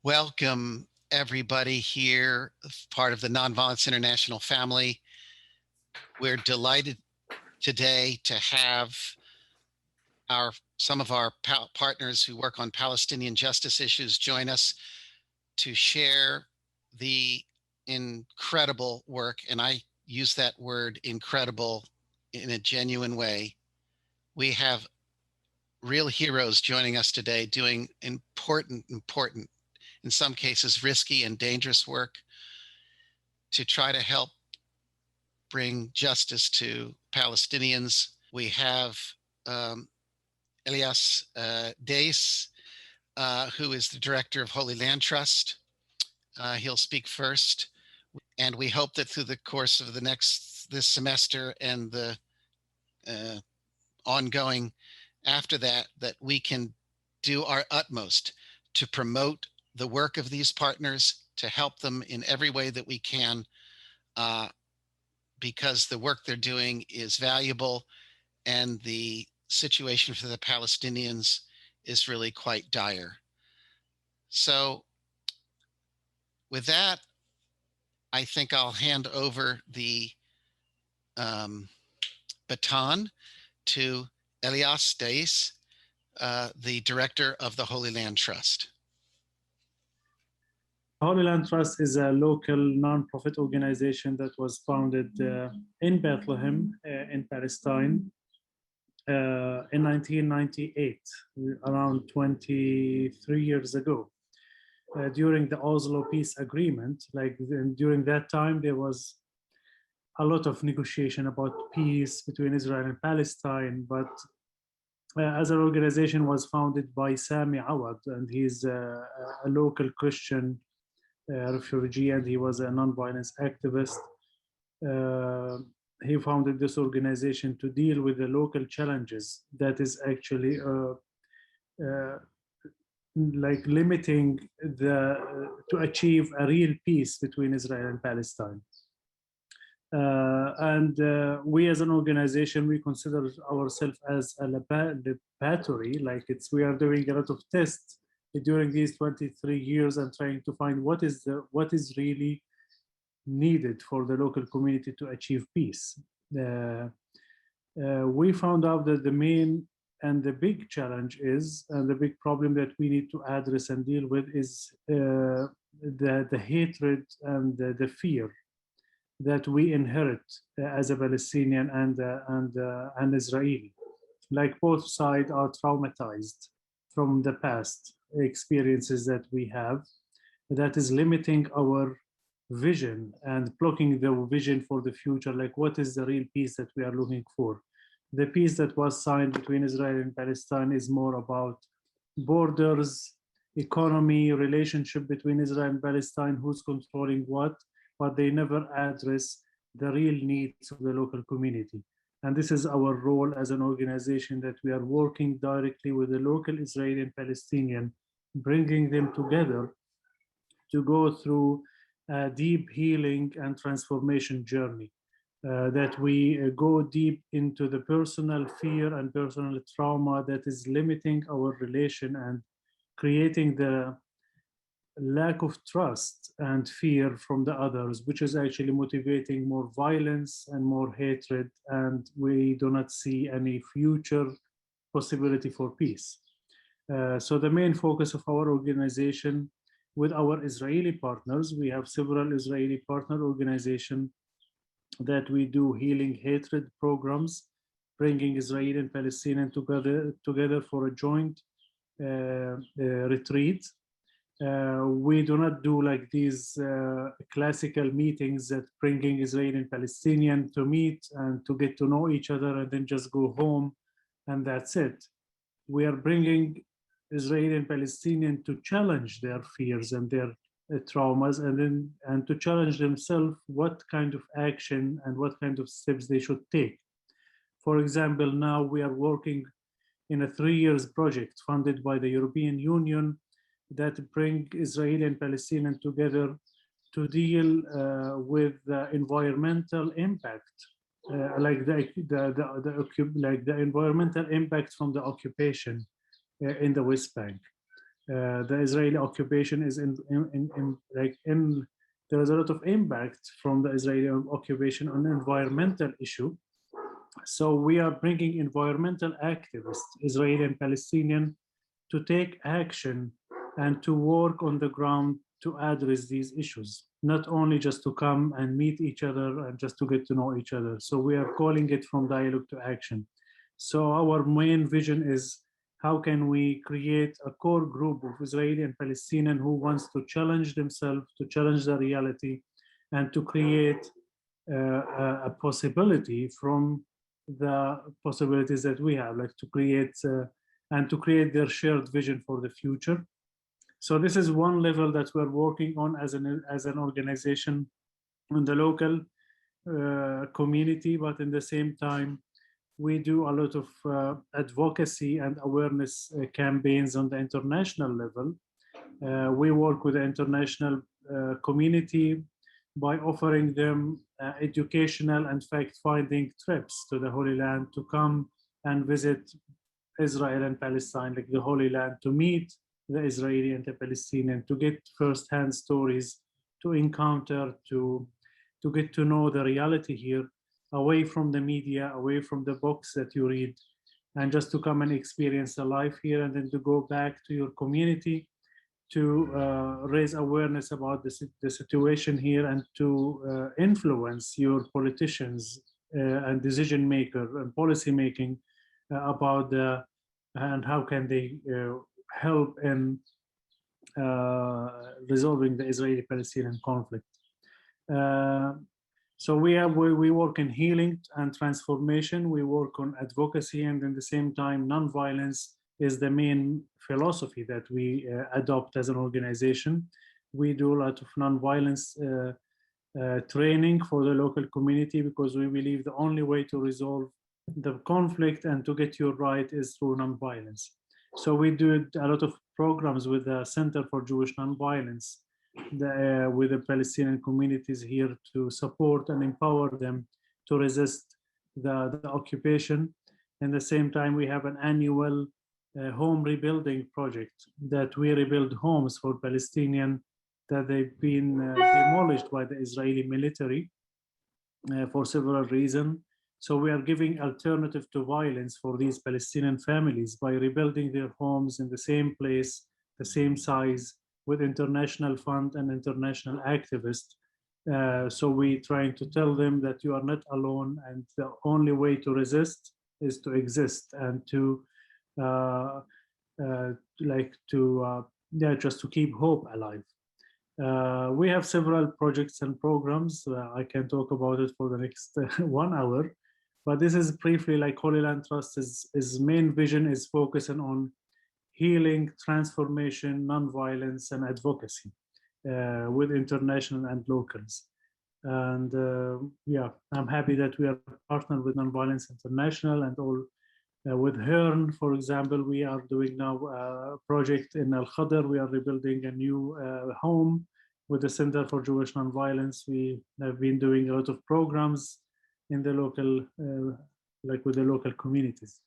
Welcome everybody here, part of the Nonviolence International family. We're delighted today to have some of our partners who work on Palestinian justice issues join us to share the incredible work, and I use that word incredible in a genuine way. We have real heroes joining us today doing important, in some cases risky and dangerous work to try to help bring justice to Palestinians. We have Elias Deis, who is the director of Holy Land Trust. He'll speak first, and we hope that through the course of this semester and the ongoing after that we can do our utmost to promote the work of these partners, to help them in every way that we can, because the work they're doing is valuable and the situation for the Palestinians is really quite dire. So with that, I think I'll hand over the baton to Elias Deis, the director of the Holy Land Trust. Holy Land Trust is a local non-profit organization that was founded in Bethlehem, in Palestine, in 1998, around 23 years ago. During the Oslo Peace Agreement, during that time, there was a lot of negotiation about peace between Israel and Palestine, but as an organization was founded by Sami Awad, and he's a local Christian refugee, and he was a non-violence activist. He founded this organization to deal with the local challenges that is actually limiting to achieve a real peace between Israel and Palestine. We as an organization, we consider ourselves as a laboratory, we are doing a lot of tests during these 23 years and trying to find what is really needed for the local community to achieve peace. We found out that the main and the big challenge is, and the big problem that we need to address and deal with is the hatred and the fear that we inherit as a Palestinian and Israeli. Both sides are traumatized from the past experiences that we have, that is limiting our vision and blocking the vision for the future. What is the real peace that we are looking for? The peace that was signed between Israel and Palestine is more about borders, economy, relationship between Israel and Palestine, who's controlling what, but they never address the real needs of the local community. And this is our role as an organization, that we are working directly with the local Israeli and Palestinian, bringing them together to go through a deep healing and transformation journey, that we go deep into the personal fear and personal trauma that is limiting our relation and creating the lack of trust and fear from the others, which is actually motivating more violence and more hatred, and we do not see any future possibility for peace. So the main focus of our organization with our Israeli partners, we have several Israeli partner organizations that we do healing hatred programs, bringing Israeli and Palestinian together for a joint retreat. We do not do these classical meetings that bringing Israeli and Palestinian to meet and to get to know each other and then just go home and that's it. We are bringing Israeli and Palestinian to challenge their fears and their traumas, and to challenge themselves what kind of action and what kind of steps they should take. For example, now we are working in a 3-year project funded by the European Union that bring Israeli and Palestinian together to deal with the environmental impact, the environmental impact from the occupation in the West Bank. The Israeli occupation is there is a lot of impact from the Israeli occupation on environmental issue. So we are bringing environmental activists, Israeli and Palestinian, to take action and to work on the ground to address these issues, not only just to come and meet each other and just to get to know each other. So we are calling it from dialogue to action. So our main vision is, how can we create a core group of Israeli and Palestinian who wants to challenge themselves, to challenge the reality, and to create a possibility from the possibilities that we have, like to create and to create their shared vision for the future. So this is one level that we're working on as an organization in the local community, but in the same time, we do a lot of advocacy and awareness campaigns on the international level. We work with the international community by offering them educational and fact-finding trips to the Holy Land to come and visit Israel and Palestine, like the Holy Land, to meet the Israeli and the Palestinian, to get first-hand stories, to encounter, to get to know the reality here, away from the media, away from the books that you read, and just to come and experience the life here, and then to go back to your community to raise awareness about the situation here, and to influence your politicians and decision maker and policy making about and how can they help in resolving the Israeli-Palestinian conflict. So we work in healing and transformation. We work on advocacy, and at the same time, nonviolence is the main philosophy that we adopt as an organization. We do a lot of nonviolence training for the local community, because we believe the only way to resolve the conflict and to get your right is through nonviolence. So we do a lot of programs with the Center for Jewish Nonviolence, with the Palestinian communities here, to support and empower them to resist the occupation. At the same time, we have an annual home rebuilding project that we rebuild homes for Palestinian that they've been demolished by the Israeli military for several reasons. So we are giving alternative to violence for these Palestinian families by rebuilding their homes in the same place, the same size, with international fund and international activists. So we trying to tell them that you are not alone, and the only way to resist is to exist, and to just to keep hope alive. We have several projects and programs. I can talk about it for the next 1 hour, but this is briefly like Holy Land Trust is main vision is focusing on healing, transformation, nonviolence, and advocacy with international and locals. And yeah, I'm happy that we are partnered with Nonviolence International and all. With HERN, for example, we are doing now a project in Al Khadr. We are rebuilding a new home with the Center for Jewish Nonviolence. We have been doing a lot of programs in the local, like with the local communities.